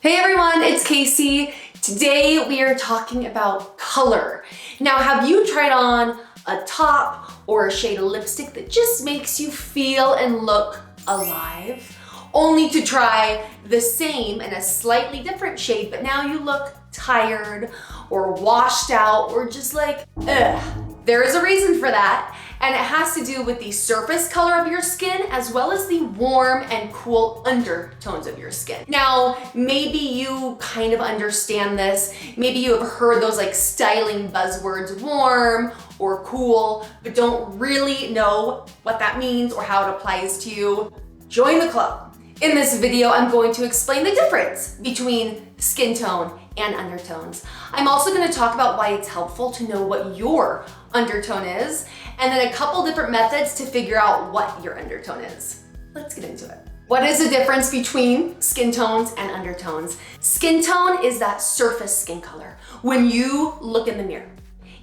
Hey everyone, it's Casey. Today we are talking about color. Now, have you tried on a top or a shade of lipstick that just makes you feel and look alive? Only to try the same in a slightly different shade, but now you look tired or washed out or just like, ugh. There is a reason for that, and it has to do with the surface color of your skin as well as the warm and cool undertones of your skin. Now, maybe you kind of understand this. Maybe you have heard those like styling buzzwords, warm or cool, but don't really know what that means or how it applies to you. Join the club. In this video, I'm going to explain the difference between skin tone and undertones. I'm also going to talk about why it's helpful to know what your undertone is, and then a couple different methods to figure out what your undertone is. Let's get into it. What is the difference between skin tones and undertones? Skin tone is that surface skin color. When you look in the mirror,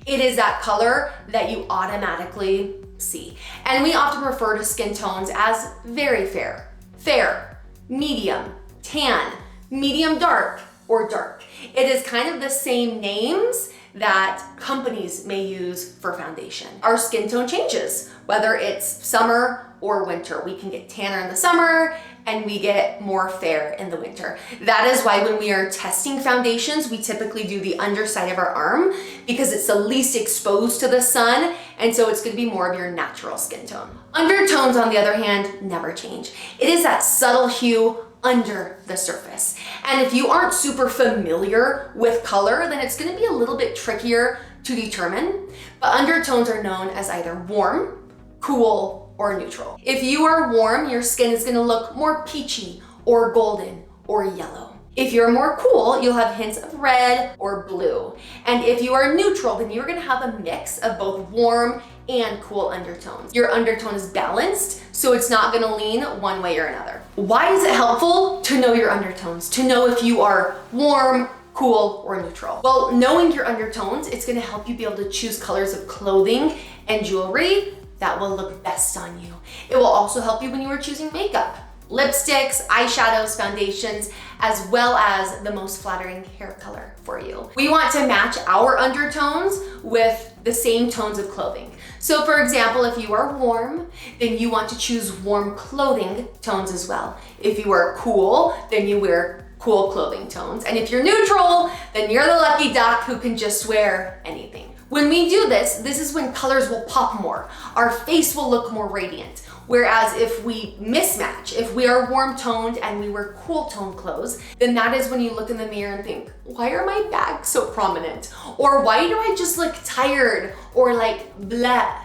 it is that color that you automatically see. And we often refer to skin tones as very fair, fair, medium, tan, medium dark, or dark. It is kind of the same names that companies may use for foundation. Our skin tone changes, whether it's summer or winter. We can get tanner in the summer and we get more fair in the winter. That is why when we are testing foundations, we typically do the underside of our arm because it's the least exposed to the sun, and so it's gonna be more of your natural skin tone. Undertones, on the other hand, never change. It is that subtle hue under the surface. And if you aren't super familiar with color, then it's gonna be a little bit trickier to determine. But undertones are known as either warm, cool, or neutral. If you are warm, your skin is gonna look more peachy or golden or yellow. If you're more cool, you'll have hints of red or blue. And if you are neutral, then you're gonna have a mix of both warm and cool undertones. Your undertone is balanced, so it's not gonna lean one way or another. Why is it helpful to know your undertones? To know if you are warm, cool, or neutral? Well, knowing your undertones, it's gonna help you be able to choose colors of clothing and jewelry that will look best on you. It will also help you when you are choosing makeup, lipsticks, eyeshadows, foundations, as well as the most flattering hair color for you. We want to match our undertones with the same tones of clothing. So for example, if you are warm, then you want to choose warm clothing tones as well. If you are cool, then you wear cool clothing tones. And if you're neutral, then you're the lucky duck who can just wear anything. When we do this, this is when colors will pop more. Our face will look more radiant. Whereas if we mismatch, if we are warm toned and we wear cool toned clothes, then that is when you look in the mirror and think, why are my bags so prominent? Or why do I just look tired or like bleh?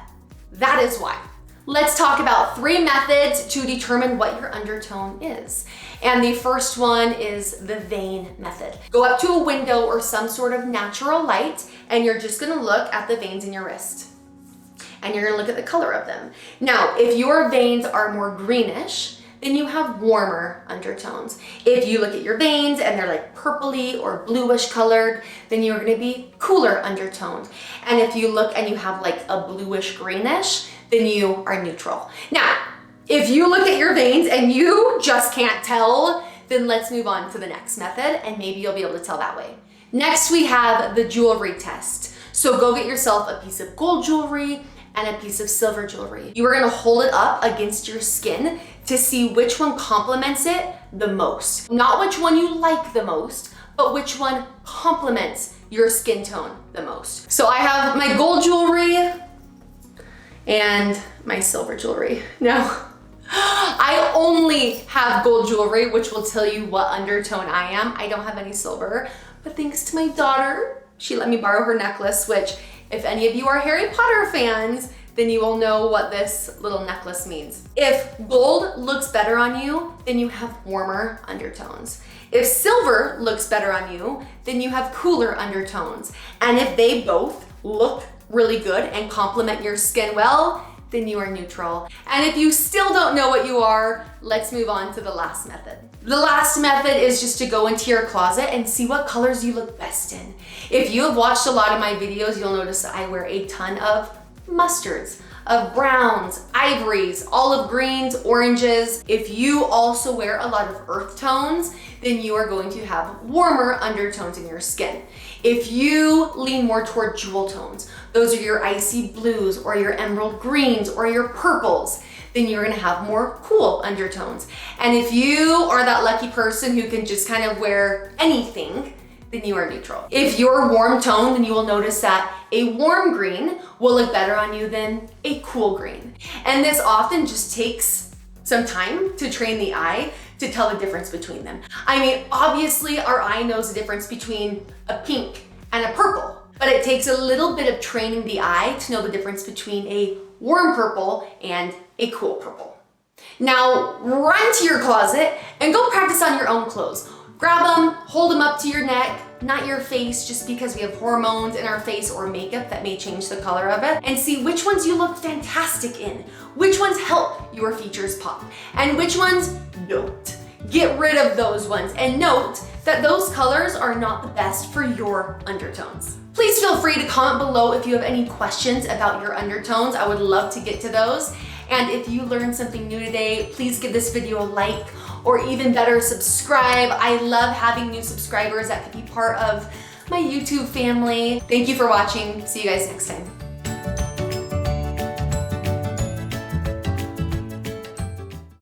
That is why. Let's talk about 3 methods to determine what your undertone is. And the first one is the vein method. Go up to a window or some sort of natural light, and you're just gonna look at the veins in your wrist. And you're gonna look at the color of them. Now, if your veins are more greenish, then you have warmer undertones. If you look at your veins and they're like purpley or bluish colored, then you're gonna be cooler undertoned. And if you look and you have like a bluish greenish, then you are neutral. Now, if you look at your veins and you just can't tell, then let's move on to the next method and maybe you'll be able to tell that way. Next, we have the jewelry test. So go get yourself a piece of gold jewelry and a piece of silver jewelry. You are gonna hold it up against your skin to see which one complements it the most. Not which one you like the most, but which one complements your skin tone the most. So I have my gold jewelry and my silver jewelry. Now, I only have gold jewelry, which will tell you what undertone I am. I don't have any silver, but thanks to my daughter, she let me borrow her necklace, which if any of you are Harry Potter fans, then you will know what this little necklace means. If gold looks better on you, then you have warmer undertones. If silver looks better on you, then you have cooler undertones. And if they both look really good and complement your skin well, then you are neutral. And if you still don't know what you are, let's move on to the last method. The last method is just to go into your closet and see what colors you look best in. If you have watched a lot of my videos, you'll notice that I wear a ton of mustards. of browns, ivories, olive greens, oranges. If you also wear a lot of earth tones, then you are going to have warmer undertones in your skin. If you lean more toward jewel tones, those are your icy blues or your emerald greens or your purples, then you're gonna have more cool undertones. And if you are that lucky person who can just kind of wear anything, then you are neutral. If you're warm tone, then you will notice that a warm green will look better on you than a cool green. And this often just takes some time to train the eye to tell the difference between them. I mean, obviously our eye knows the difference between a pink and a purple, but it takes a little bit of training the eye to know the difference between a warm purple and a cool purple. Now, run to your closet and go practice on your own clothes. Grab them, hold them up to your neck, not your face, just because we have hormones in our face or makeup that may change the color of it, and see which ones you look fantastic in, which ones help your features pop, and which ones don't. Get rid of those ones and note that those colors are not the best for your undertones. Please feel free to comment below if you have any questions about your undertones. I would love to get to those. And if you learned something new today, please give this video a like, or even better, subscribe. I love having new subscribers that could be part of my YouTube family. Thank you for watching. See you guys next time.